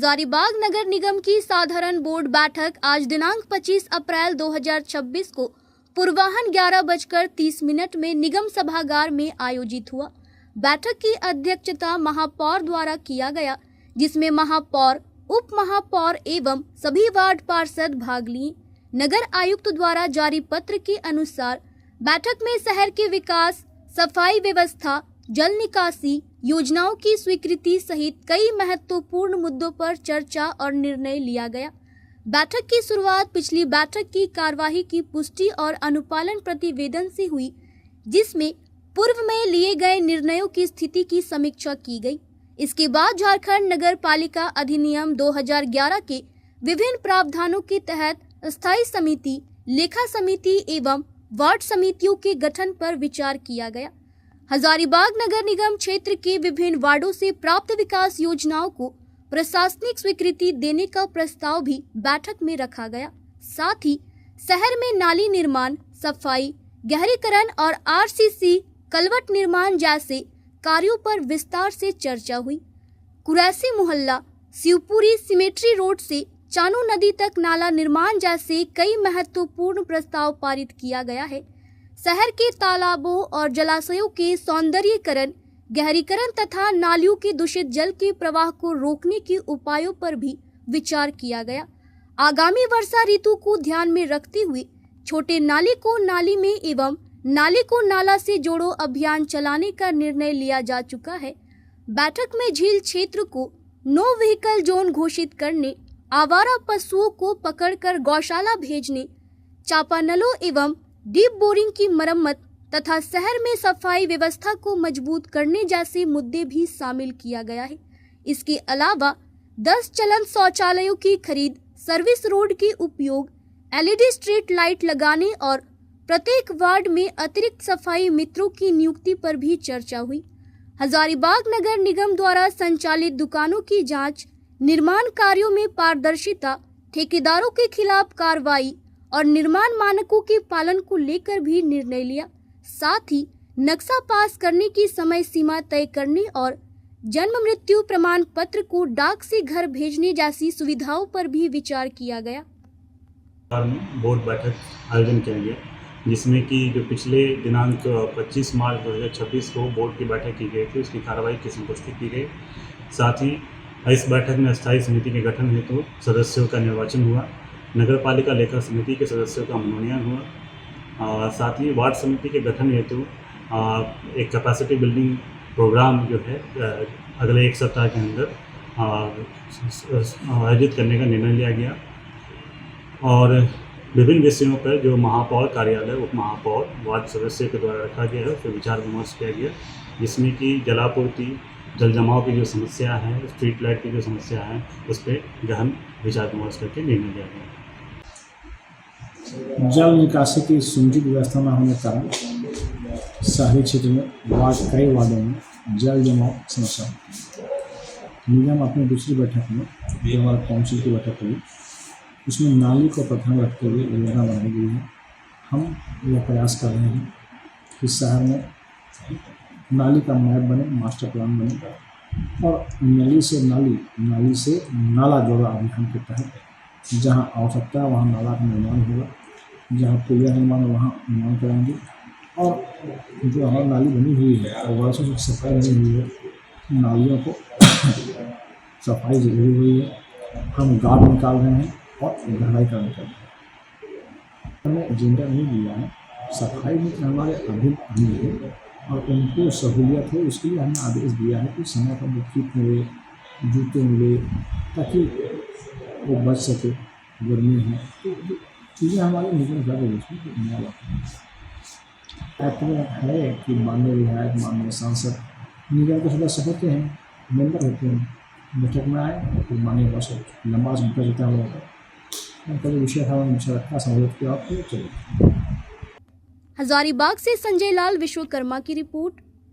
हजारीबाग नगर निगम की साधारण बोर्ड बैठक आज दिनांक 25 अप्रैल 2026 को पूर्वाह्न 11:30 में निगम सभागार में आयोजित हुआ। बैठक की अध्यक्षता महापौर द्वारा किया गया, जिसमें महापौर, उप महापौर एवं सभी वार्ड पार्षद भाग लिए। नगर आयुक्त द्वारा जारी पत्र के अनुसार बैठक में शहर के विकास, सफाई व्यवस्था, जल निकासी योजनाओं की स्वीकृति सहित कई महत्वपूर्ण मुद्दों पर चर्चा और निर्णय लिया गया। बैठक की शुरुआत पिछली बैठक की कार्यवाही की पुष्टि और अनुपालन प्रतिवेदन से हुई, जिसमें पूर्व में लिए गए निर्णयों की स्थिति की समीक्षा की गई। इसके बाद झारखंड नगर पालिका अधिनियम 2011 के विभिन्न प्रावधानों के तहत स्थायी समिति, लेखा समिति एवं वार्ड समितियों के गठन पर विचार किया गया। हजारीबाग नगर निगम क्षेत्र के विभिन्न वार्डों से प्राप्त विकास योजनाओं को प्रशासनिक स्वीकृति देने का प्रस्ताव भी बैठक में रखा गया। साथ ही शहर में नाली निर्माण, सफाई, गहरीकरण और आरसीसी कलवट निर्माण जैसे कार्यों पर विस्तार से चर्चा हुई। कुरैसी मोहल्ला, शिवपुरी सिमेट्री रोड से चानू नदी तक नाला निर्माण जैसे कई महत्वपूर्ण प्रस्ताव पारित किया गया है। शहर के तालाबों और जलाशयों के सौंदर्यीकरण, गहरीकरण तथा नालियों के दूषित जल के प्रवाह को रोकने के उपायों पर भी विचार किया गया। आगामी वर्षा ऋतु को ध्यान में रखते हुए छोटे नाले को नाली में एवं नाले को नाला से जोड़ो अभियान चलाने का निर्णय लिया जा चुका है। बैठक में झील क्षेत्र को नो व्हीकल जोन घोषित करने, आवारा पशुओं को पकड़कर गौशाला भेजने, चापानलों एवं डीप बोरिंग की मरम्मत तथा शहर में सफाई व्यवस्था को मजबूत करने जैसे मुद्दे भी शामिल किया गया है। इसके अलावा 10 चलंत शौचालयों की खरीद, सर्विस रोड के उपयोग, एलईडी स्ट्रीट लाइट लगाने और प्रत्येक वार्ड में अतिरिक्त सफाई मित्रों की नियुक्ति पर भी चर्चा हुई। हजारीबाग नगर निगम द्वारा संचालित दुकानों की जांच, निर्माण कार्यों में पारदर्शिता, ठेकेदारों के खिलाफ कार्रवाई और निर्माण मानकों के पालन को लेकर भी निर्णय लिया। साथ ही नक्शा पास करने की समय सीमा तय करने और जन्म मृत्यु प्रमाण पत्र को डाक से घर भेजने जैसी सुविधाओं पर भी विचार किया गया। बोर्ड बैठक आयोजन किया गया, जिसमें कि जो पिछले दिनांक 25 मार्च 2026 को बोर्ड की बैठक की गई थी, उसकी कार्रवाई की संपुष्टि की गई। साथ ही इस बैठक में अस्थायी समिति के गठन हेतु सदस्यों का निर्वाचन हुआ, नगर पालिका लेखा समिति के सदस्यों का मनोनयन हुआ। साथ ही वार्ड समिति के गठन हेतु एक कैपेसिटी बिल्डिंग प्रोग्राम जो है अगले एक सप्ताह के अंदर आयोजित करने का निर्णय लिया गया और विभिन्न विषयों पर जो महापौर कार्यालय, उप महापौर, वार्ड सदस्य के द्वारा रखा गया है, उस पर विचार विमर्श किया गया, जिसमें कि जलापूर्ति, जल जमाव की जो समस्या है, स्ट्रीट लाइट की जो समस्या है, उस पर गहन विचार विमर्श करके निर्णय लिया गया। जल निकासी की समुचित व्यवस्था न होने के कारण शहरी क्षेत्र में कई वार्डों में जल जमाव समस्या होती है। निगम अपनी दूसरी बैठक में, जो हमारा काउंसिल की बैठक हुई, उसमें नाली को प्रथम रखते हुए योजना बनाई गई है। हम यह प्रयास कर रहे हैं कि शहर में नाली का मैप बने, मास्टर प्लान बने और नाली से नाला जोड़ा अभियान के तहत जहाँ आवश्यकता है वहाँ नाला का निर्माण होगा, जहाँ पुलिया निर्माण वहाँ निर्माण कराएंगे और जो हमारी नाली बनी हुई है और वर्षों से सफाई नहीं हुई है, नालियों को सफाई जरूरी हुई है। हम गार्ड निकाल रहे हैं और गहराई का निकाल रहे हैं। हमने एजेंडा नहीं दिया है, सफाई मित्र हमारे अभिन्न अंग है और उनको सहूलियत है, उसके लिए हमने आदेश दिया है कि समय पर किट मिले, जूते मिले, ताकि वो बच सके, गर्मी है, तो चीज़ें हमारे निकल कर रही है। में है कि माननीय विधायक, माननीय सांसद निगम के सदस्य होते हैं, मेंबर होते हैं, बैठक में आए फिर माननीय पार्षद लंबा से बैठक होता है, कभी विषय था विषय रखा, सहूलियत किया, आपको चलिए। हजारीबाग से संजय लाल विश्वकर्मा की रिपोर्ट।